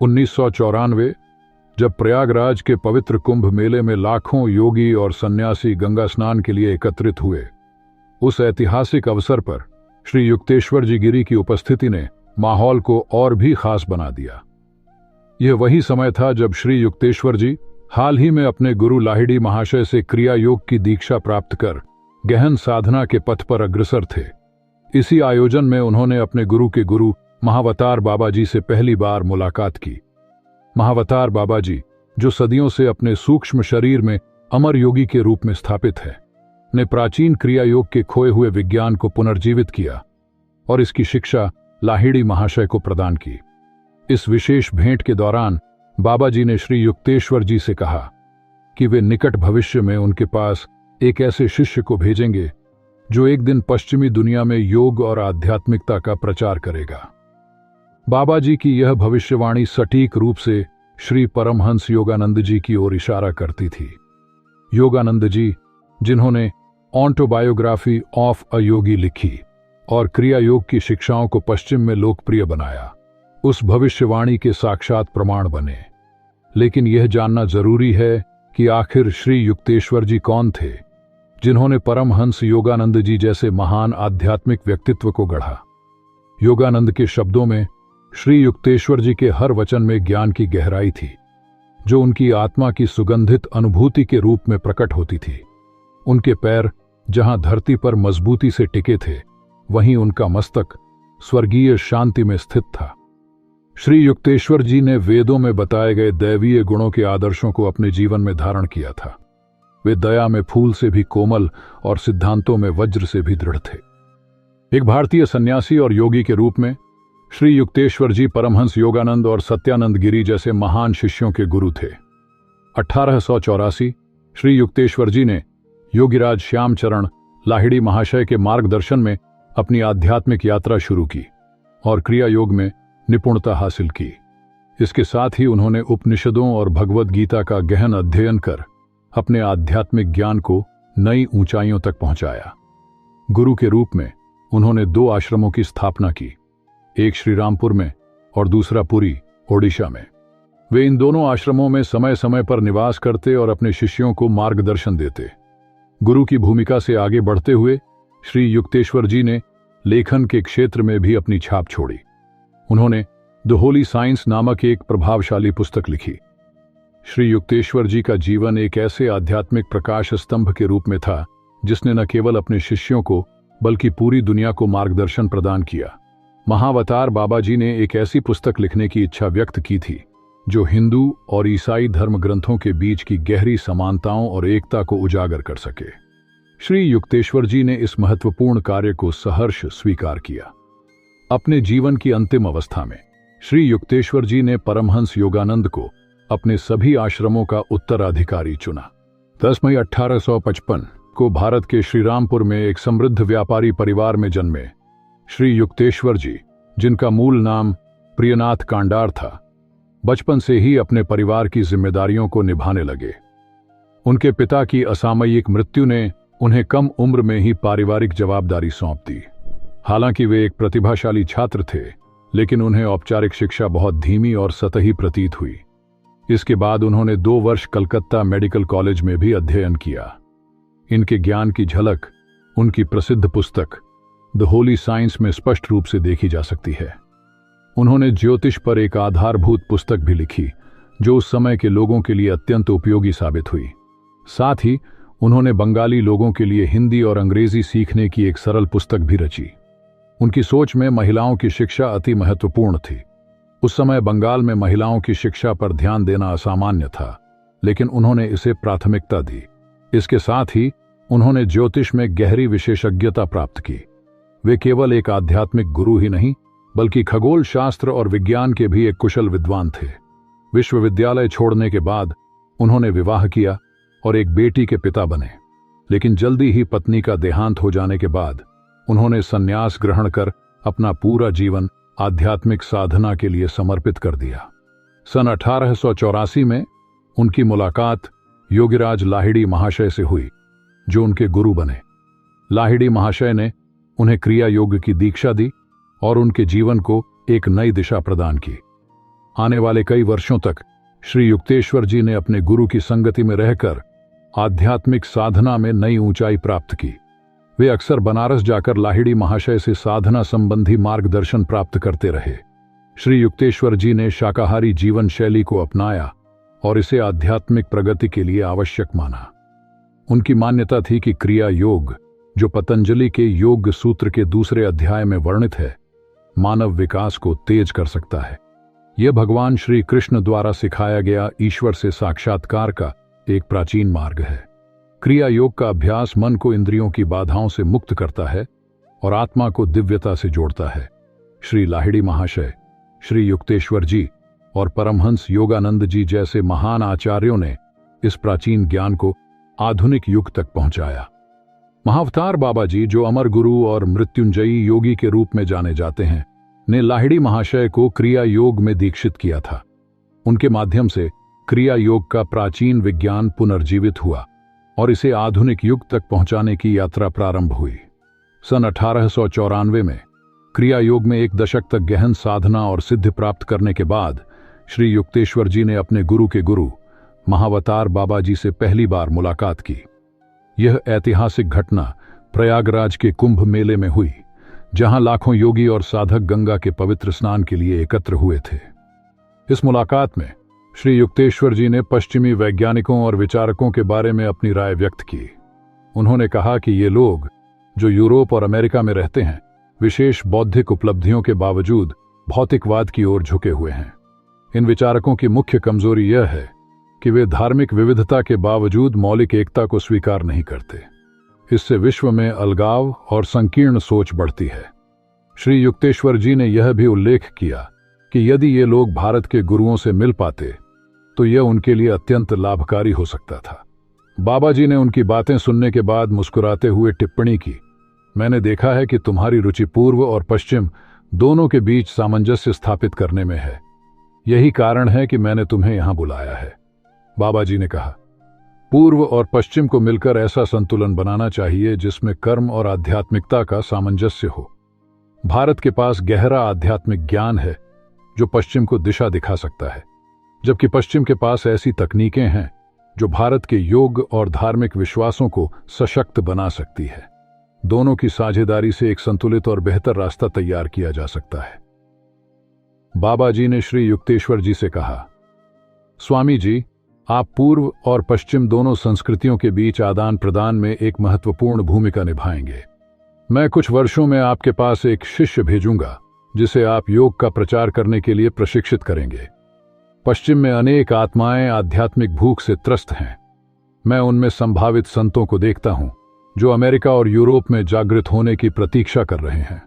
1994 जब प्रयागराज के पवित्र कुंभ मेले में लाखों योगी और सन्यासी गंगा स्नान के लिए एकत्रित हुए, उस ऐतिहासिक अवसर पर श्री युक्तेश्वर जी गिरी की उपस्थिति ने माहौल को और भी खास बना दिया। यह वही समय था जब श्री युक्तेश्वर जी हाल ही में अपने गुरु लाहिड़ी महाशय से क्रिया योग की दीक्षा प्राप्त कर गहन साधना के पथ पर अग्रसर थे। इसी आयोजन में उन्होंने अपने गुरु के गुरु महावतार बाबा जी से पहली बार मुलाकात की। महावतार बाबा जी, जो सदियों से अपने सूक्ष्म शरीर में अमर योगी के रूप में स्थापित है, ने प्राचीन क्रिया योग के खोए हुए विज्ञान को पुनर्जीवित किया और इसकी शिक्षा लाहिड़ी महाशय को प्रदान की। इस विशेष भेंट के दौरान बाबा जी ने श्री युक्तेश्वर जी से कहा कि वे निकट भविष्य में उनके पास एक ऐसे शिष्य को भेजेंगे जो एक दिन पश्चिमी दुनिया में योग और आध्यात्मिकता का प्रचार करेगा। बाबा जी की यह भविष्यवाणी सटीक रूप से श्री परमहंस योगानंद जी की ओर इशारा करती थी। योगानंद जी, जिन्होंने ऑटोबायोग्राफी ऑफ अ योगी लिखी और क्रिया योग की शिक्षाओं को पश्चिम में लोकप्रिय बनाया, उस भविष्यवाणी के साक्षात प्रमाण बने। लेकिन यह जानना जरूरी है कि आखिर श्री युक्तेश्वर जी कौन थे, जिन्होंने परमहंस योगानंद जी जैसे महान आध्यात्मिक व्यक्तित्व को गढ़ा। योगानंद के शब्दों में श्री युक्तेश्वर जी के हर वचन में ज्ञान की गहराई थी, जो उनकी आत्मा की सुगंधित अनुभूति के रूप में प्रकट होती थी। उनके पैर जहां धरती पर मजबूती से टिके थे, वहीं उनका मस्तक स्वर्गीय शांति में स्थित था। श्री युक्तेश्वर जी ने वेदों में बताए गए दैवीय गुणों के आदर्शों को अपने जीवन में धारण किया था। वे दया में फूल से भी कोमल और सिद्धांतों में वज्र से भी दृढ़ थे। एक भारतीय सन्यासी और योगी के रूप में श्री युक्तेश्वर जी परमहंस योगानंद और सत्यानंद गिरी जैसे महान शिष्यों के गुरु थे। 1884 श्री युक्तेश्वर जी ने योगीराज श्यामचरण लाहिड़ी महाशय के मार्गदर्शन में अपनी आध्यात्मिक यात्रा शुरू की और क्रिया योग में निपुणता हासिल की। इसके साथ ही उन्होंने उपनिषदों और भगवद गीता का गहन अध्ययन कर अपने आध्यात्मिक ज्ञान को नई ऊंचाइयों तक पहुंचाया। गुरु के रूप में उन्होंने 2 आश्रमों की स्थापना की, एक श्रीरामपुर में और दूसरा पुरी, ओडिशा में। वे इन दोनों आश्रमों में समय समय पर निवास करते और अपने शिष्यों को मार्गदर्शन देते। गुरु की भूमिका से आगे बढ़ते हुए श्री युक्तेश्वर जी ने लेखन के क्षेत्र में भी अपनी छाप छोड़ी। उन्होंने द होली साइंस नामक एक प्रभावशाली पुस्तक लिखी। श्री युक्तेश्वर जी का जीवन एक ऐसे आध्यात्मिक प्रकाश स्तंभ के रूप में था, जिसने न केवल अपने शिष्यों को बल्कि पूरी दुनिया को मार्गदर्शन प्रदान किया। महावतार बाबा जी ने एक ऐसी पुस्तक लिखने की इच्छा व्यक्त की थी जो हिंदू और ईसाई धर्म ग्रंथों के बीच की गहरी समानताओं और एकता को उजागर कर सके। श्री युक्तेश्वर जी ने इस महत्वपूर्ण कार्य को सहर्ष स्वीकार किया। अपने जीवन की अंतिम अवस्था में श्री युक्तेश्वर जी ने परमहंस योगानंद को अपने सभी आश्रमों का उत्तराधिकारी चुना। 10 मई 1855 को भारत के श्रीरामपुर में एक समृद्ध व्यापारी परिवार में जन्मे श्री युक्तेश्वर जी, जिनका मूल नाम प्रियनाथ कांडार था, बचपन से ही अपने परिवार की जिम्मेदारियों को निभाने लगे। उनके पिता की असामयिक मृत्यु ने उन्हें कम उम्र में ही पारिवारिक जवाबदारी सौंप दी। हालांकि वे एक प्रतिभाशाली छात्र थे, लेकिन उन्हें औपचारिक शिक्षा बहुत धीमी और सतही प्रतीत हुई। इसके बाद उन्होंने 2 वर्ष कलकत्ता मेडिकल कॉलेज में भी अध्ययन किया। इनके ज्ञान की झलक उनकी प्रसिद्ध पुस्तक द होली साइंस में स्पष्ट रूप से देखी जा सकती है। उन्होंने ज्योतिष पर एक आधारभूत पुस्तक भी लिखी, जो उस समय के लोगों के लिए अत्यंत उपयोगी साबित हुई। साथ ही उन्होंने बंगाली लोगों के लिए हिंदी और अंग्रेजी सीखने की एक सरल पुस्तक भी रची। उनकी सोच में महिलाओं की शिक्षा अति महत्वपूर्ण थी। उस समय बंगाल में महिलाओं की शिक्षा पर ध्यान देना असामान्य था, लेकिन उन्होंने इसे प्राथमिकता दी। इसके साथ ही उन्होंने ज्योतिष में गहरी विशेषज्ञता प्राप्त की। वे केवल एक आध्यात्मिक गुरु ही नहीं, बल्कि खगोल शास्त्र और विज्ञान के भी एक कुशल विद्वान थे। विश्वविद्यालय छोड़ने के बाद उन्होंने विवाह किया और एक बेटी के पिता बने, लेकिन जल्दी ही पत्नी का देहांत हो जाने के बाद उन्होंने संन्यास ग्रहण कर अपना पूरा जीवन आध्यात्मिक साधना के लिए समर्पित कर दिया। सन 1884 में उनकी मुलाकात योगीराज लाहिड़ी महाशय से हुई, जो उनके गुरु बने। लाहिड़ी महाशय ने उन्हें क्रिया योग की दीक्षा दी और उनके जीवन को एक नई दिशा प्रदान की। आने वाले कई वर्षों तक श्री युक्तेश्वर जी ने अपने गुरु की संगति में रहकर आध्यात्मिक साधना में नई ऊंचाई प्राप्त की। वे अक्सर बनारस जाकर लाहिड़ी महाशय से साधना संबंधी मार्गदर्शन प्राप्त करते रहे। श्री युक्तेश्वर जी ने शाकाहारी जीवन शैली को अपनाया और इसे आध्यात्मिक प्रगति के लिए आवश्यक माना। उनकी मान्यता थी कि क्रिया योग, जो पतंजलि के योग सूत्र के दूसरे अध्याय में वर्णित है, मानव विकास को तेज कर सकता है। यह भगवान श्री कृष्ण द्वारा सिखाया गया ईश्वर से साक्षात्कार का एक प्राचीन मार्ग है। क्रिया योग का अभ्यास मन को इंद्रियों की बाधाओं से मुक्त करता है और आत्मा को दिव्यता से जोड़ता है। श्री लाहिड़ी महाशय, श्री युक्तेश्वर जी और परमहंस योगानंद जी जैसे महान आचार्यों ने इस प्राचीन ज्ञान को आधुनिक युग तक पहुंचाया। महाअवतार बाबा जी, जो अमर गुरु और मृत्युंजयी योगी के रूप में जाने जाते हैं, ने लाहिड़ी महाशय को क्रिया योग में दीक्षित किया था। उनके माध्यम से क्रिया योग का प्राचीन विज्ञान पुनर्जीवित हुआ और इसे आधुनिक युग तक पहुंचाने की यात्रा प्रारंभ हुई। सन 1894 में क्रिया योग में एक दशक तक गहन साधना और सिद्धि प्राप्त करने के बाद श्री युक्तेश्वर जी ने अपने गुरु के गुरु महाअवतार बाबा जी से पहली बार मुलाकात की। यह ऐतिहासिक घटना प्रयागराज के कुंभ मेले में हुई, जहां लाखों योगी और साधक गंगा के पवित्र स्नान के लिए एकत्र हुए थे। इस मुलाकात में श्री युक्तेश्वर जी ने पश्चिमी वैज्ञानिकों और विचारकों के बारे में अपनी राय व्यक्त की। उन्होंने कहा कि ये लोग, जो यूरोप और अमेरिका में रहते हैं, विशेष बौद्धिक उपलब्धियों के बावजूद भौतिकवाद की ओर झुके हुए हैं। इन विचारकों की मुख्य कमजोरी यह है कि वे धार्मिक विविधता के बावजूद मौलिक एकता को स्वीकार नहीं करते। इससे विश्व में अलगाव और संकीर्ण सोच बढ़ती है। श्री युक्तेश्वर जी ने यह भी उल्लेख किया कि यदि ये लोग भारत के गुरुओं से मिल पाते तो यह उनके लिए अत्यंत लाभकारी हो सकता था। बाबा जी ने उनकी बातें सुनने के बाद मुस्कुराते हुए टिप्पणी की, मैंने देखा है कि तुम्हारी रुचि पूर्व और पश्चिम दोनों के बीच सामंजस्य स्थापित करने में है। यही कारण है कि मैंने तुम्हें यहां बुलाया है। बाबा जी ने कहा, पूर्व और पश्चिम को मिलकर ऐसा संतुलन बनाना चाहिए जिसमें कर्म और आध्यात्मिकता का सामंजस्य हो। भारत के पास गहरा आध्यात्मिक ज्ञान है जो पश्चिम को दिशा दिखा सकता है, जबकि पश्चिम के पास ऐसी तकनीकें हैं जो भारत के योग और धार्मिक विश्वासों को सशक्त बना सकती है। दोनों की साझेदारी से एक संतुलित और बेहतर रास्ता तैयार किया जा सकता है। बाबा जी ने श्री युक्तेश्वर जी से कहा, स्वामी जी, आप पूर्व और पश्चिम दोनों संस्कृतियों के बीच आदान प्रदान में एक महत्वपूर्ण भूमिका निभाएंगे। मैं कुछ वर्षों में आपके पास एक शिष्य भेजूंगा जिसे आप योग का प्रचार करने के लिए प्रशिक्षित करेंगे। पश्चिम में अनेक आत्माएं आध्यात्मिक भूख से त्रस्त हैं। मैं उनमें संभावित संतों को देखता हूं जो अमेरिका और यूरोप में जागृत होने की प्रतीक्षा कर रहे हैं।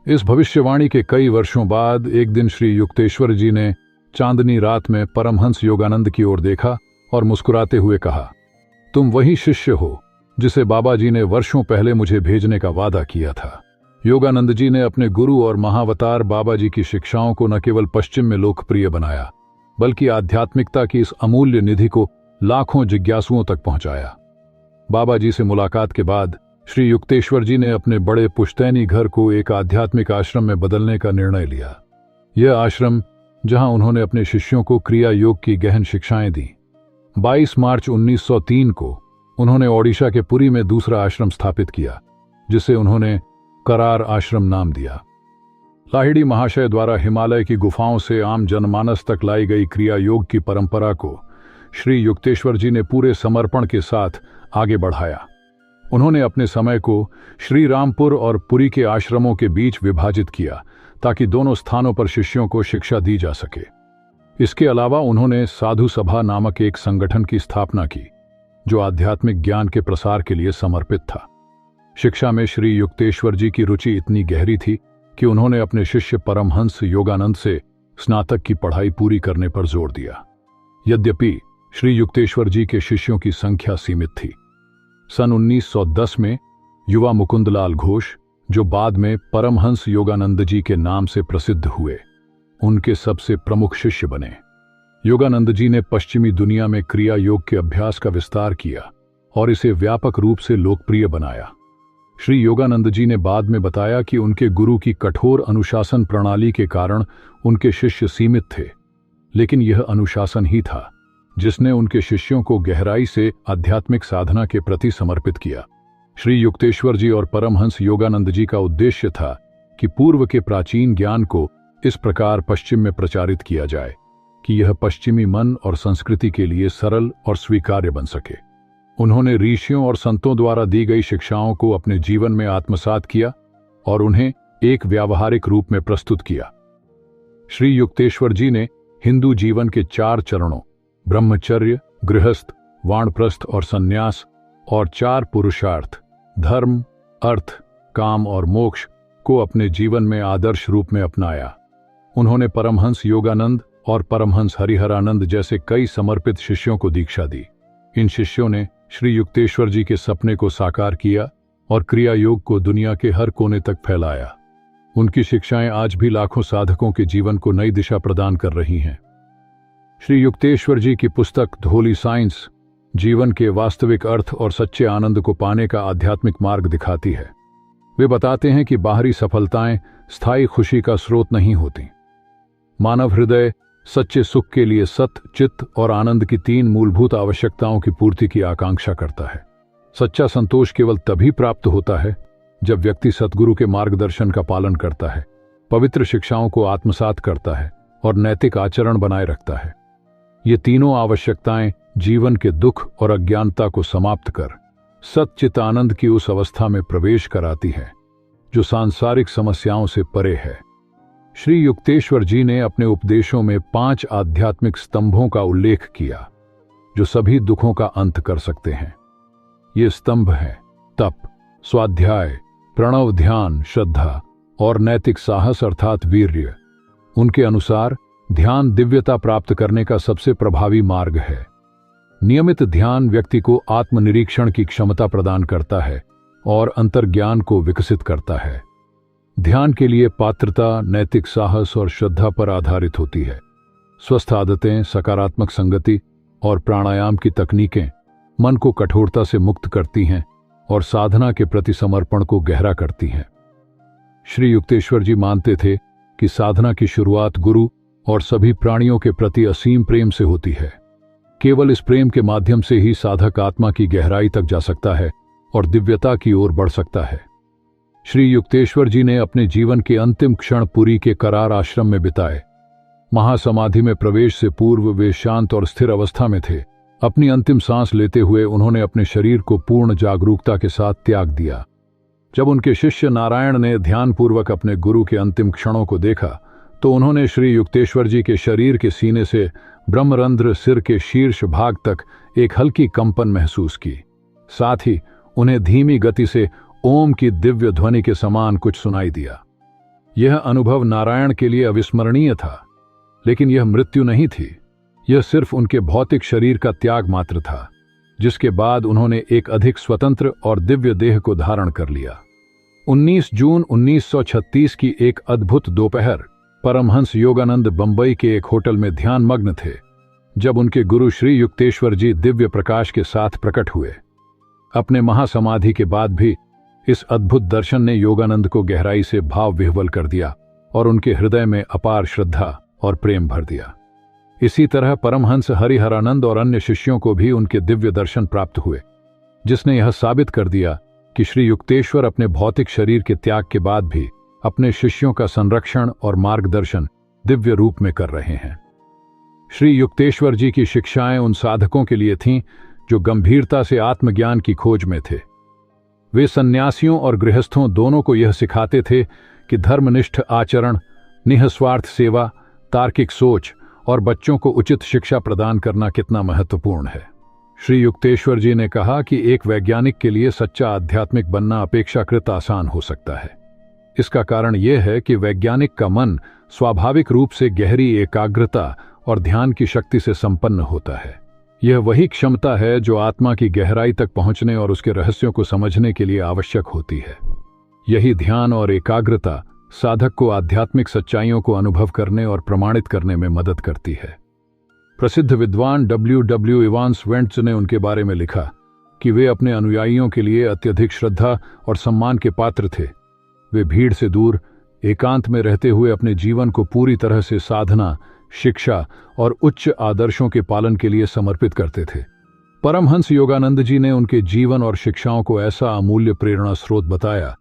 इस भविष्यवाणी के कई वर्षों बाद एक दिन श्री युक्तेश्वर जी ने चांदनी रात में परमहंस योगानंद की ओर देखा और मुस्कुराते हुए कहा, तुम वही शिष्य हो जिसे बाबा जी ने वर्षों पहले मुझे भेजने का वादा किया था। योगानंद जी ने अपने गुरु और महाअवतार बाबा जी की शिक्षाओं को न केवल पश्चिम में लोकप्रिय बनाया, बल्कि आध्यात्मिकता की इस अमूल्य निधि को लाखों जिज्ञासुओं तक पहुंचाया। बाबा जी से मुलाकात के बाद श्री युक्तेश्वर जी ने अपने बड़े पुश्तैनी घर को एक आध्यात्मिक आश्रम में बदलने का निर्णय लिया। यह आश्रम, जहां उन्होंने अपने शिष्यों को क्रिया योग की गहन शिक्षाएं दी। 22 मार्च 1903 को उन्होंने ओडिशा के पुरी में दूसरा आश्रम स्थापित किया, जिसे उन्होंने करार आश्रम नाम दिया। लाहिड़ी महाशय द्वारा हिमालय की गुफाओं से आम जनमानस तक लाई गई क्रिया योग की परंपरा को श्री युक्तेश्वर जी ने पूरे समर्पण के साथ आगे बढ़ाया। उन्होंने अपने समय को श्री रामपुर और पुरी के आश्रमों के बीच विभाजित किया ताकि दोनों स्थानों पर शिष्यों को शिक्षा दी जा सके। इसके अलावा उन्होंने साधु सभा नामक एक संगठन की स्थापना की जो आध्यात्मिक ज्ञान के प्रसार के लिए समर्पित था। शिक्षा में श्री युक्तेश्वर जी की रुचि इतनी गहरी थी कि उन्होंने अपने शिष्य परमहंस योगानंद से स्नातक की पढ़ाई पूरी करने पर जोर दिया। यद्यपि श्री युक्तेश्वर जी के शिष्यों की संख्या सीमित थी। सन 1910 में युवा मुकुंदलाल घोष, जो बाद में परमहंस योगानंद जी के नाम से प्रसिद्ध हुए, उनके सबसे प्रमुख शिष्य बने। योगानंद जी ने पश्चिमी दुनिया में क्रिया योग के अभ्यास का विस्तार किया और इसे व्यापक रूप से लोकप्रिय बनाया। श्री योगानंद जी ने बाद में बताया कि उनके गुरु की कठोर अनुशासन प्रणाली के कारण उनके शिष्य सीमित थे, लेकिन यह अनुशासन ही था जिसने उनके शिष्यों को गहराई से आध्यात्मिक साधना के प्रति समर्पित किया। श्री युक्तेश्वर जी और परमहंस योगानंद जी का उद्देश्य था कि पूर्व के प्राचीन ज्ञान को इस प्रकार पश्चिम में प्रचारित किया जाए कि यह पश्चिमी मन और संस्कृति के लिए सरल और स्वीकार्य बन सके। उन्होंने ऋषियों और संतों द्वारा दी गई शिक्षाओं को अपने जीवन में आत्मसात किया और उन्हें एक व्यावहारिक रूप में प्रस्तुत किया। श्री युक्तेश्वर जी ने हिंदू जीवन के 4 चरणों ब्रह्मचर्य, गृहस्थ, वानप्रस्थ और संन्यास और 4 पुरुषार्थ धर्म, अर्थ, काम और मोक्ष को अपने जीवन में आदर्श रूप में अपनाया। उन्होंने परमहंस योगानंद और परमहंस हरिहरानंद जैसे कई समर्पित शिष्यों को दीक्षा दी। इन शिष्यों ने श्री युक्तेश्वर जी के सपने को साकार किया और क्रिया योग को दुनिया के हर कोने तक फैलाया। उनकी शिक्षाएं आज भी लाखों साधकों के जीवन को नई दिशा प्रदान कर रही हैं। श्री युक्तेश्वर जी की पुस्तक द होली साइंस जीवन के वास्तविक अर्थ और सच्चे आनंद को पाने का आध्यात्मिक मार्ग दिखाती है। वे बताते हैं कि बाहरी सफलताएं स्थायी खुशी का स्रोत नहीं होती। मानव हृदय सच्चे सुख के लिए सत, चित्त और आनंद की 3 मूलभूत आवश्यकताओं की पूर्ति की आकांक्षा करता है। सच्चा संतोष केवल तभी प्राप्त होता है जब व्यक्ति सद्गुरु के मार्गदर्शन का पालन करता है, पवित्र शिक्षाओं को आत्मसात करता है और नैतिक आचरण बनाए रखता है। ये तीनों आवश्यकताएं जीवन के दुख और अज्ञानता को समाप्त कर सच्चित आनंद की उस अवस्था में प्रवेश कराती है जो सांसारिक समस्याओं से परे है। श्री युक्तेश्वर जी ने अपने उपदेशों में 5 आध्यात्मिक स्तंभों का उल्लेख किया जो सभी दुखों का अंत कर सकते हैं। ये स्तंभ हैं तप, स्वाध्याय, प्रणव ध्यान, श्रद्धा और नैतिक साहस अर्थात वीर्य। उनके अनुसार ध्यान दिव्यता प्राप्त करने का सबसे प्रभावी मार्ग है। नियमित ध्यान व्यक्ति को आत्मनिरीक्षण की क्षमता प्रदान करता है और अंतर्ज्ञान को विकसित करता है। ध्यान के लिए पात्रता नैतिक साहस और श्रद्धा पर आधारित होती है। स्वस्थ आदतें, सकारात्मक संगति और प्राणायाम की तकनीकें मन को कठोरता से मुक्त करती हैं और साधना के प्रति समर्पण को गहरा करती हैं। श्री युक्तेश्वर जी मानते थे कि साधना की शुरुआत गुरु और सभी प्राणियों के प्रति असीम प्रेम से होती है। केवल इस प्रेम के माध्यम से ही साधक आत्मा की गहराई तक जा सकता है और दिव्यता की ओर बढ़ सकता है। श्री युक्तेश्वर जी ने अपने जीवन के अंतिम क्षण पुरी के करार आश्रम में बिताए। महासमाधि में प्रवेश से पूर्व वे शांत और स्थिर अवस्था में थे। अपनी अंतिम सांस लेते हुए उन्होंने अपने शरीर को पूर्ण जागरूकता के साथ त्याग दिया। जब उनके शिष्य नारायण ने ध्यानपूर्वक अपने गुरु के अंतिम क्षणों को देखा तो उन्होंने श्री युक्तेश्वर जी के शरीर के सीने से ब्रह्मरंध्र सिर के शीर्ष भाग तक एक हल्की कंपन महसूस की। साथ ही उन्हें धीमी गति से ओम की दिव्य ध्वनि के समान कुछ सुनाई दिया। यह अनुभव नारायण के लिए अविस्मरणीय था, लेकिन यह मृत्यु नहीं थी। यह सिर्फ उनके भौतिक शरीर का त्याग मात्र था, जिसके बाद उन्होंने एक अधिक स्वतंत्र और दिव्य देह को धारण कर लिया। 19 जून 1936 की एक अद्भुत दोपहर परमहंस योगानंद बंबई के एक होटल में ध्यान मग्न थे, जब उनके गुरु श्री युक्तेश्वर जी दिव्य प्रकाश के साथ प्रकट हुए। अपने महासमाधि के बाद भी इस अद्भुत दर्शन ने योगानंद को गहराई से भाव विह्वल कर दिया और उनके हृदय में अपार श्रद्धा और प्रेम भर दिया। इसी तरह परमहंस हरिहरानंद और अन्य शिष्यों को भी उनके दिव्य दर्शन प्राप्त हुए, जिसने यह साबित कर दिया कि श्री युक्तेश्वर अपने भौतिक शरीर के त्याग के बाद भी अपने शिष्यों का संरक्षण और मार्गदर्शन दिव्य रूप में कर रहे हैं। श्री युक्तेश्वर जी की शिक्षाएं उन साधकों के लिए थीं जो गंभीरता से आत्मज्ञान की खोज में थे। वे सन्यासियों और गृहस्थों दोनों को यह सिखाते थे कि धर्मनिष्ठ आचरण, निःस्वार्थ सेवा, तार्किक सोच और बच्चों को उचित शिक्षा प्रदान करना कितना महत्वपूर्ण है। श्री युक्तेश्वर जी ने कहा कि एक वैज्ञानिक के लिए सच्चा आध्यात्मिक बनना अपेक्षाकृत आसान हो सकता है। इसका कारण यह है कि वैज्ञानिक का मन स्वाभाविक रूप से गहरी एकाग्रता और ध्यान की शक्ति से संपन्न होता है। यह वही क्षमता है जो आत्मा की गहराई तक पहुंचने और उसके रहस्यों को समझने के लिए आवश्यक होती है। यही ध्यान और एकाग्रता साधक को आध्यात्मिक सच्चाइयों को अनुभव करने और प्रमाणित करने में मदद करती है। प्रसिद्ध विद्वान W. इवांस वेंट्स ने उनके बारे में लिखा कि वे अपने अनुयायियों के लिए अत्यधिक श्रद्धा और सम्मान के पात्र थे। वे भीड़ से दूर एकांत में रहते हुए अपने जीवन को पूरी तरह से साधना, शिक्षा और उच्च आदर्शों के पालन के लिए समर्पित करते थे। परमहंस योगानंद जी ने उनके जीवन और शिक्षाओं को ऐसा अमूल्य प्रेरणा स्रोत बताया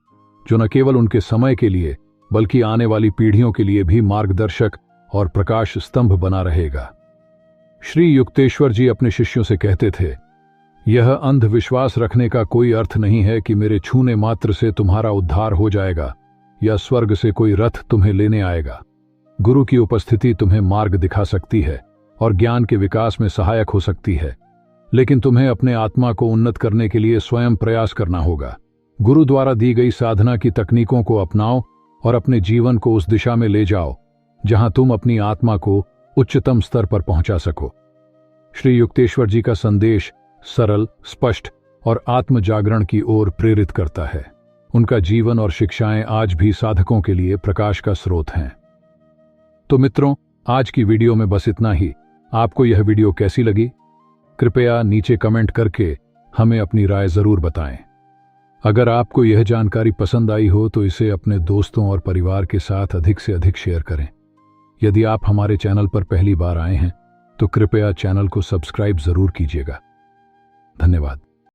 जो न केवल उनके समय के लिए बल्कि आने वाली पीढ़ियों के लिए भी मार्गदर्शक और प्रकाश स्तंभ बना रहेगा। श्री युक्तेश्वर जी अपने शिष्यों से कहते थे, यह अंधविश्वास रखने का कोई अर्थ नहीं है कि मेरे छूने मात्र से तुम्हारा उद्धार हो जाएगा या स्वर्ग से कोई रथ तुम्हें लेने आएगा। गुरु की उपस्थिति तुम्हें मार्ग दिखा सकती है और ज्ञान के विकास में सहायक हो सकती है, लेकिन तुम्हें अपने आत्मा को उन्नत करने के लिए स्वयं प्रयास करना होगा। गुरु द्वारा दी गई साधना की तकनीकों को अपनाओ और अपने जीवन को उस दिशा में ले जाओ जहां तुम अपनी आत्मा को उच्चतम स्तर पर पहुंचा सको। श्री युक्तेश्वर जी का संदेश सरल, स्पष्ट और आत्म जागरण की ओर प्रेरित करता है। उनका जीवन और शिक्षाएं आज भी साधकों के लिए प्रकाश का स्रोत हैं। तो मित्रों, आज की वीडियो में बस इतना ही। आपको यह वीडियो कैसी लगी? कृपया नीचे कमेंट करके हमें अपनी राय जरूर बताएं। अगर आपको यह जानकारी पसंद आई हो तो इसे अपने दोस्तों और परिवार के साथ अधिक से अधिक शेयर करें। यदि आप हमारे चैनल पर पहली बार आए हैं तो कृपया चैनल को सब्सक्राइब जरूर कीजिएगा। धन्यवाद।